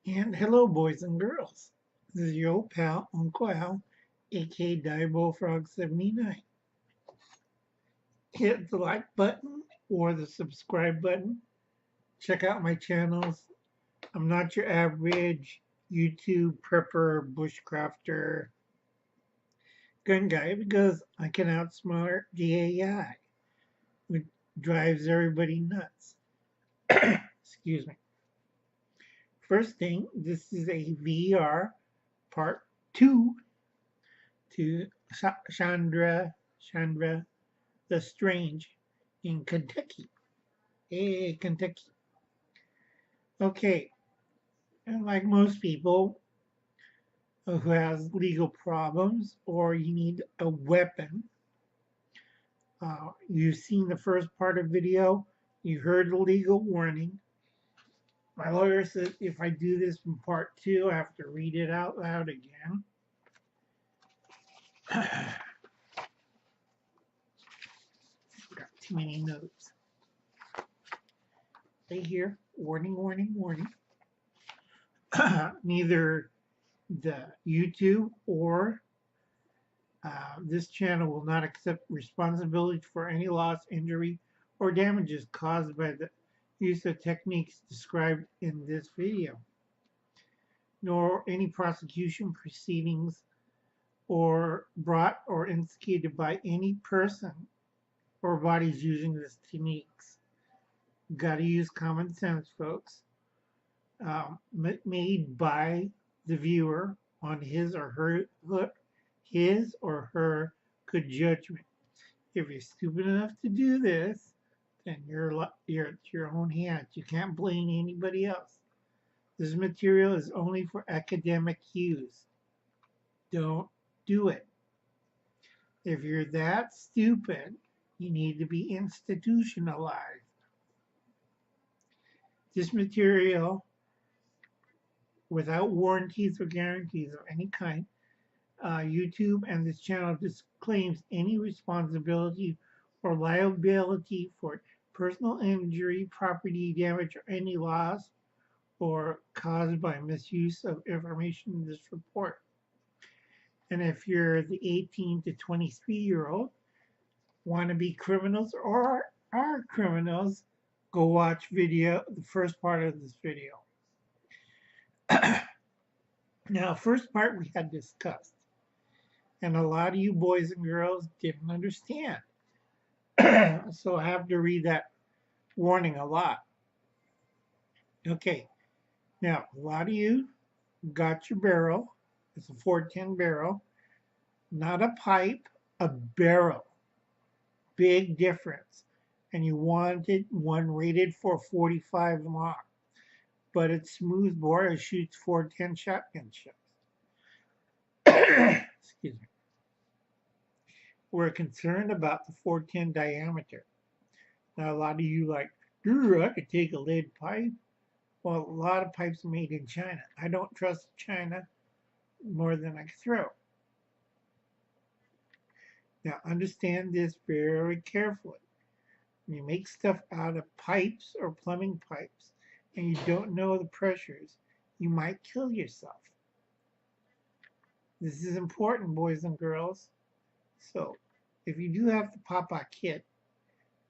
And hello, boys and girls. This is your old pal, Uncle Al, aka Diebulfrog79. Hit the like button or the subscribe button. Check out my channels. I'm not your average YouTube prepper, bushcrafter, gun guy because I can outsmart the AI, which drives everybody nuts. Excuse me. First thing, this is a VR part 2 to Chandra the Strange in Kentucky. Hey, Kentucky. Okay, and like most people who has legal problems or you need a weapon, you've seen the first part of the video, you heard the legal warning. My lawyer said if I do this in part 2, I have to read it out loud again. Got too many notes. Stay here. Warning, warning, warning. Neither the YouTube or this channel will not accept responsibility for any loss, injury, or damages caused by the use of techniques described in this video, nor any prosecution proceedings or brought or instigated by any person or bodies using these techniques. Gotta use common sense, folks. Made by the viewer on his or her good judgment. If you're stupid enough to do this, then you're at your own hands. You can't blame anybody else. This material is only for academic use. Don't do it. If you're that stupid, you need to be institutionalized. This material, without warranties or guarantees of any kind, YouTube and this channel disclaims any responsibility or liability for personal injury, property damage, or any loss or caused by misuse of information in this report. And if you're the 18 to 23-year-old, want to be criminals or are criminals, go watch the first part of this video. Now, first part we had discussed, and a lot of you boys and girls didn't understand. So I have to read that warning a lot. Okay, now a lot of you got your barrel. It's a 410 barrel, not a pipe, a barrel. Big difference. And you wanted one rated for 45 long, but it's smoothbore. It shoots 410 shotgun shells. Excuse me. We're concerned about the 410 diameter. Now, a lot of you like, I could take a lead pipe. Well, a lot of pipes are made in China. I don't trust China more than I can throw. Now, understand this very carefully. When you make stuff out of pipes or plumbing pipes and you don't know the pressures, you might kill yourself. This is important, boys and girls. So, if you do have the pop-out kit,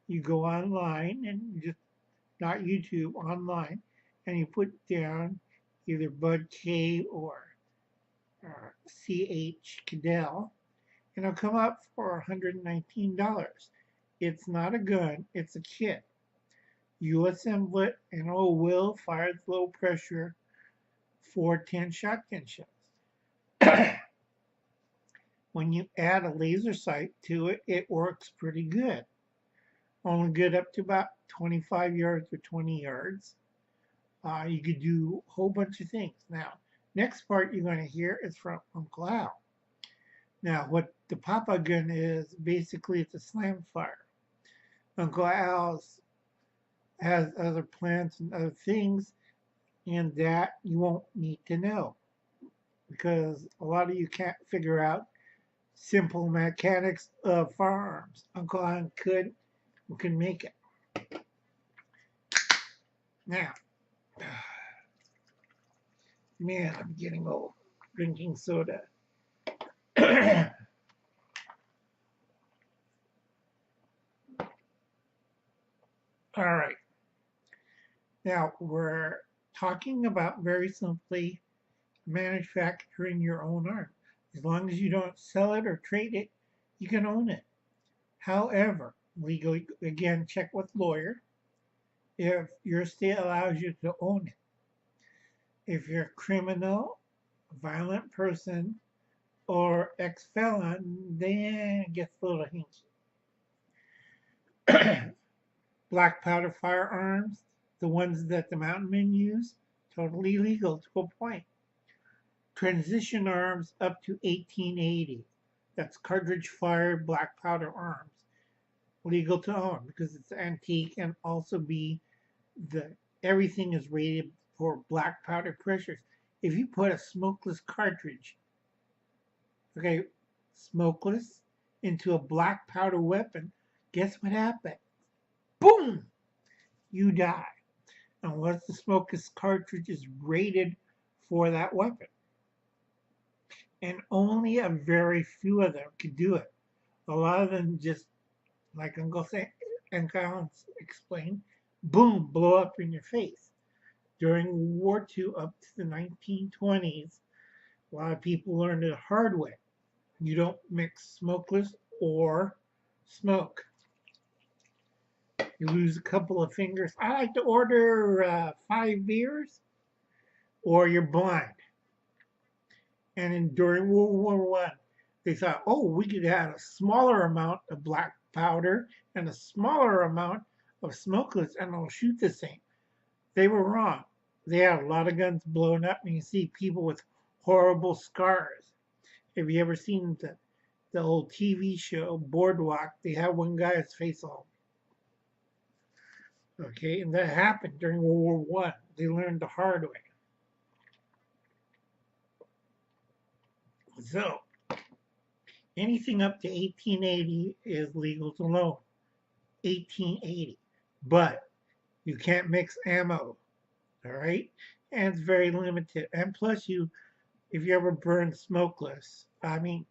you go online and just, not YouTube, online, and you put down either Bud K or CH Cadell, and it'll come up for $119. It's not a gun, it's a kit. You assemble it, and it will fire the low pressure 410 shotgun shells. When you add a laser sight to it, it works pretty good. Only good up to about 25 yards or 20 yards. You could do a whole bunch of things. Now, next part you're going to hear is from Uncle Al. Now, what the Papa gun is, basically it's a slam fire. Uncle Al's has other plants and other things, and that you won't need to know because a lot of you can't figure out simple mechanics of firearms. Uncle Al could make it. Now, Man, I'm getting old drinking soda. All right. Now, we're talking about very simply manufacturing your own arm. As long as you don't sell it or trade it, you can own it. However, legally, again, check with lawyer if your state allows you to own it. If you're a criminal, violent person, or ex-felon, then it gets a little hinky. Black powder firearms, the ones that the mountain men use, totally legal to a point. Transition arms up to 1880. That's cartridge fired black powder arms. Legal to own because it's antique and also be the everything is rated for black powder pressures. If you put a smokeless cartridge, okay, smokeless, into a black powder weapon, guess what happens? Boom! You die. Unless the smokeless cartridge is rated for that weapon. And only a very few of them can do it. A lot of them just, like Uncle Collins explained, boom, blow up in your face. During World War II up to the 1920s, a lot of people learned it the hard way. You don't mix smokeless or smoke. You lose a couple of fingers. I like to order 5 beers, or you're blind. And during World War One, they thought, oh, we could have a smaller amount of black powder and a smaller amount of smokeless, and it'll shoot the same. They were wrong. They had a lot of guns blown up, and you see people with horrible scars. Have you ever seen the old TV show Boardwalk? They had one guy's face all. Okay, and that happened during World War One. They learned the hard way. So anything up to 1880 is legal to loan. 1880, but you can't mix ammo. All right, and it's very limited. And plus, if you ever burn smokeless, I mean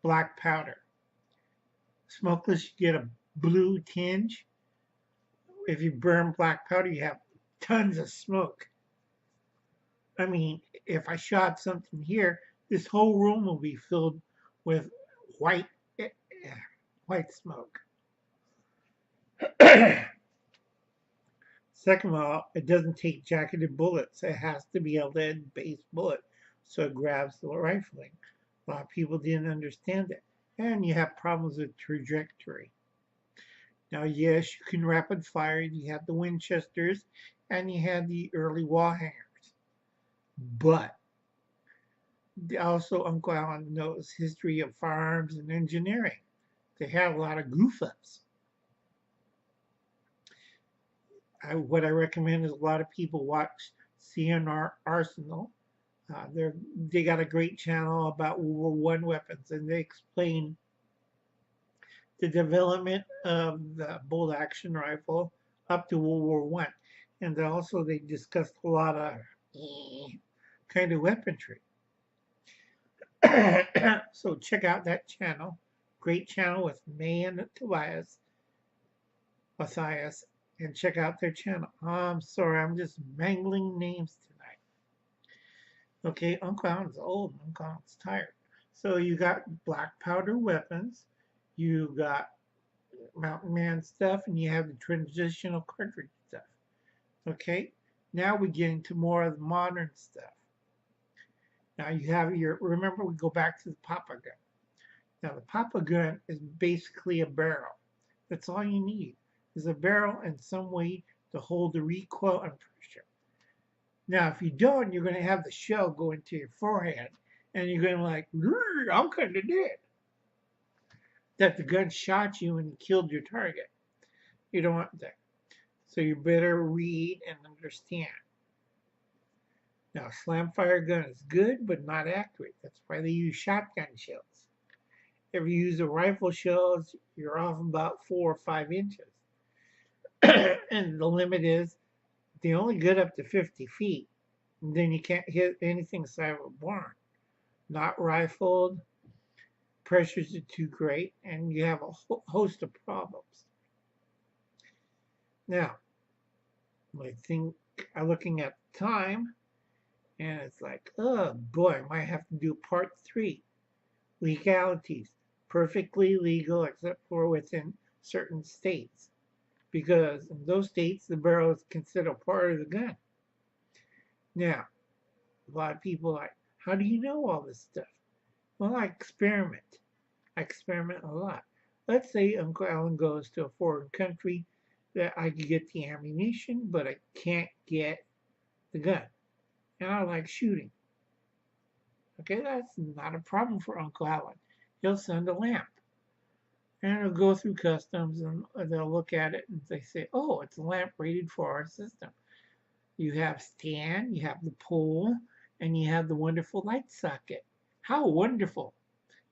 black powder, smokeless, you get a blue tinge. If you burn black powder, you have tons of smoke. I mean, if I shot something here, this whole room will be filled with white white smoke. Second of all, it doesn't take jacketed bullets. It has to be a lead-based bullet, so it grabs the rifling. A lot of people didn't understand it, and you have problems with trajectory. Now, yes, you can rapid fire. You have the Winchesters, and you had the early wall hangers, but also Uncle Alan knows history of firearms and engineering. They had a lot of goof-ups. What I recommend is a lot of people watch CNR Arsenal. They got a great channel about World War I weapons, and they explain the development of the bolt action rifle up to World War One, and also they discussed a lot of kind of weaponry. So check out that channel. Great channel with May and Matthias, and check out their channel. I'm sorry, I'm just mangling names tonight. Okay, Uncle Alan's old and Uncle Alan's tired. So you got black powder weapons, you got mountain man stuff, and you have the transitional cartridge stuff. Okay, now we get into more of the modern stuff. Now you have remember we go back to the Papa gun. Now the Papa gun is basically a barrel. That's all you need, is a barrel and some way to hold the recoil and pressure. Now if you don't, you're going to have the shell go into your forehead, and you're going to like, I'm kind of dead. That the gun shot you and killed your target. You don't want that. So you better read and understand. Now, slam fire gun is good, but not accurate. That's why they use shotgun shells. If you use a rifle shells, you're off about 4 or 5 inches. And the limit is they only get up to 50 feet. then you can't hit anything inside of a barn. Not rifled, pressures are too great, and you have a host of problems. Now, I think I'm looking at time, and it's like, oh boy, I might have to do part 3. Legalities. Perfectly legal except for within certain states. Because in those states, the barrel is considered part of the gun. Now, a lot of people are like, how do you know all this stuff? Well, I experiment. I experiment a lot. Let's say Uncle Alan goes to a foreign country that I could get the ammunition, but I can't get the gun. And I like shooting. Okay, that's not a problem for Uncle Alan. He'll send a lamp. And it'll go through customs and they'll look at it and they say, oh, it's a lamp rated for our system. You have stand, you have the pole, and you have the wonderful light socket. How wonderful.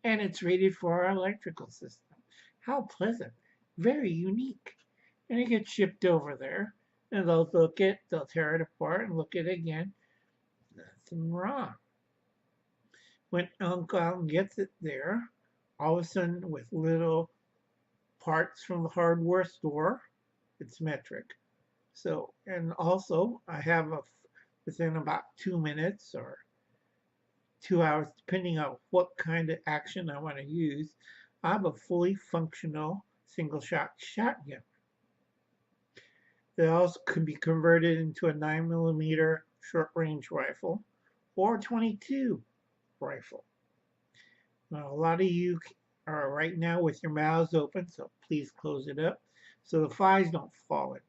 And it's rated for our electrical system. How pleasant. Very unique. And it gets shipped over there. And they'll tear it apart and look at it again. Nothing wrong. When Uncle Alan gets it there, all of a sudden with little parts from the hardware store, it's metric. So, and also I have within about 2 minutes or 2 hours, depending on what kind of action I want to use, I have a fully functional single shot shotgun. That also could be converted into a 9mm short range rifle or 22 rifle. Now, a lot of you are right now with your mouths open, so please close it up so the flies don't fall in.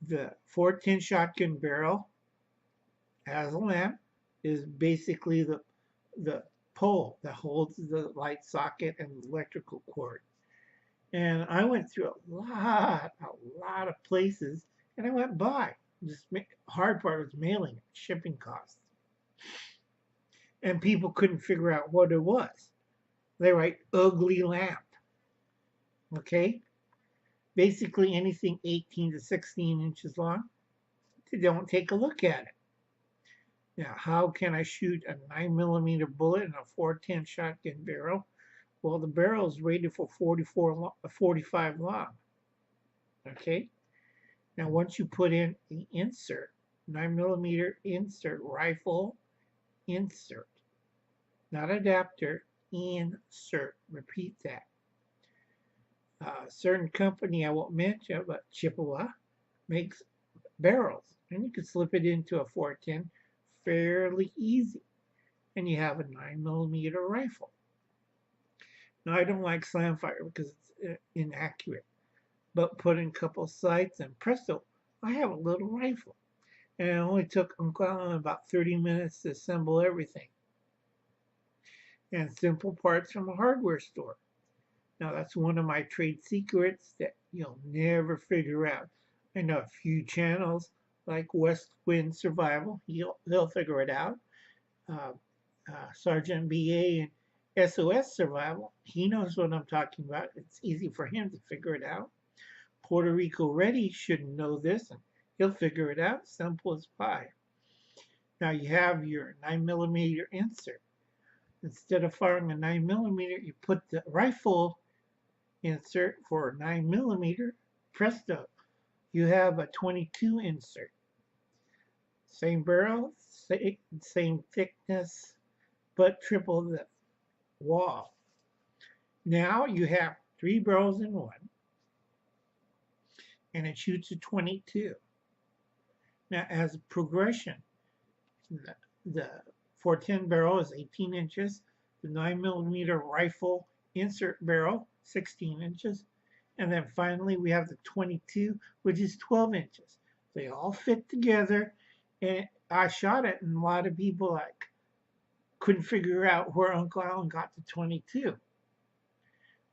The 410 shotgun barrel as a lamp is basically the pole that holds the light socket and the electrical cord. And I went through a lot of places, and I went by. Just hard part was mailing it, shipping costs. And people couldn't figure out what it was. They write ugly lamp. Okay? Basically anything 18 to 16 inches long, they don't take a look at it. Now, how can I shoot a 9mm bullet in a 410 shotgun barrel? Well, the barrel is rated for 45 long. Okay? Now, once you put in the insert, 9mm insert, rifle insert, not adapter, insert. Repeat that. A certain company I won't mention, but Chippewa, makes barrels, and you can slip it into a 410 fairly easy, and you have a 9mm rifle. Now, I don't like slam fire because it's inaccurate, but put in a couple sights and presto, I have a little rifle. And it only took Uncle Alan about 30 minutes to assemble everything. And simple parts from a hardware store. Now, that's one of my trade secrets that you'll never figure out. I know a few channels like West Wind Survival, he'll figure it out. Sergeant BA and SOS Survival, he knows what I'm talking about. It's easy for him to figure it out. Puerto Rico Ready should know this, and he'll figure it out. Simple as pie. Now you have your 9mm insert. Instead of firing a 9mm, you put the rifle insert for 9mm. Presto, you have a 22 insert. Same barrel, same thickness, but triple the wall. Now you have 3 barrels in one, and it shoots a 22. Now, as a progression, the 410 barrel is 18 inches, the 9mm rifle insert barrel 16 inches, and then finally we have the 22, which is 12 inches. They all fit together, and I shot it, and a lot of people couldn't figure out where Uncle Alan got the 22.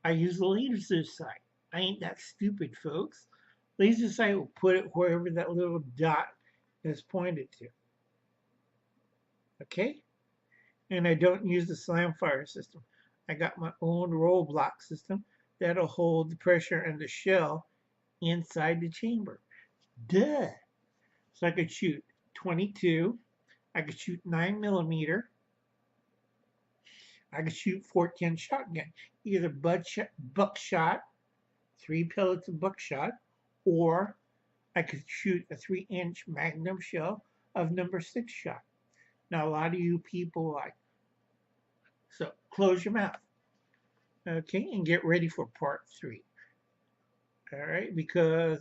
I use the laser sight. I ain't that stupid, folks. Laser sight will put it wherever that little dot is pointed to. Okay? And I don't use the slam fire system. I got my own roll block system that'll hold the pressure and the shell inside the chamber. Duh! So I could shoot .22. I could shoot 9mm. I could shoot 410 shotgun, either buckshot, 3 pellets of buckshot, or I could shoot a 3-inch magnum shell of number 6 shot. Now, a lot of you people like, so close your mouth, okay, and get ready for part 3. All right, because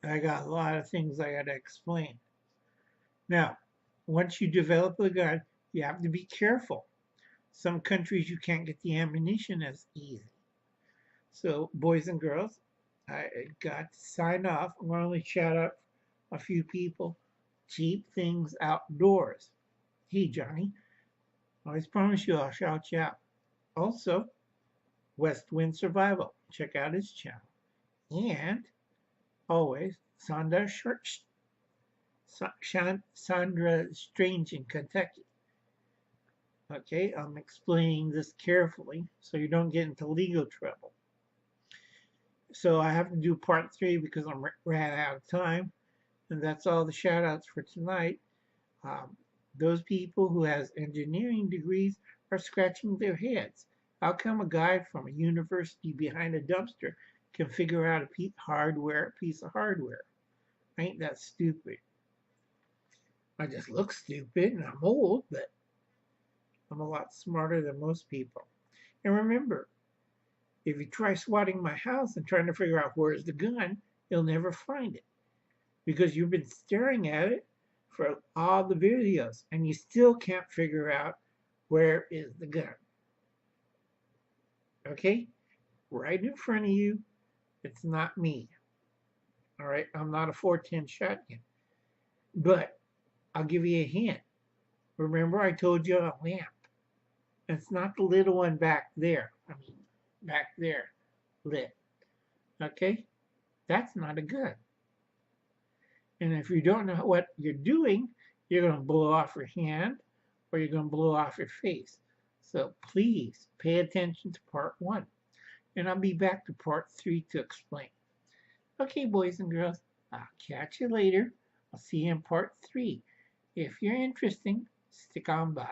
I got a lot of things I got to explain. Now, once you develop the gun, you have to be careful. Some countries you can't get the ammunition as easy. So, boys and girls, I got to sign off. I'm going to only shout out a few people. Cheap Things Outdoors. Hey, Johnny, I always promise you I'll shout you out. Also, West Wind Survival. Check out his channel. And always, Chandra Strange in Kentucky. Okay, I'm explaining this carefully so you don't get into legal trouble. So I have to do part 3 because I'm ran out of time. And that's all the shout outs for tonight. Those people who has engineering degrees are scratching their heads. How come a guy from a university behind a dumpster can figure out a piece of hardware? Ain't that stupid? I just look stupid and I'm old, but I'm a lot smarter than most people. And remember, if you try swatting my house and trying to figure out where's the gun, you'll never find it. Because you've been staring at it for all the videos and you still can't figure out where is the gun. Okay? Right in front of you, it's not me. All right? I'm not a 410 shotgun. But I'll give you a hint. Remember I told you a lamp. It's not the little one back there. Back there, lit. Okay? That's not a gun. And if you don't know what you're doing, you're going to blow off your hand or you're going to blow off your face. So please pay attention to part 1. And I'll be back to part 3 to explain. Okay, boys and girls, I'll catch you later. I'll see you in part 3. If you're interested, stick on by.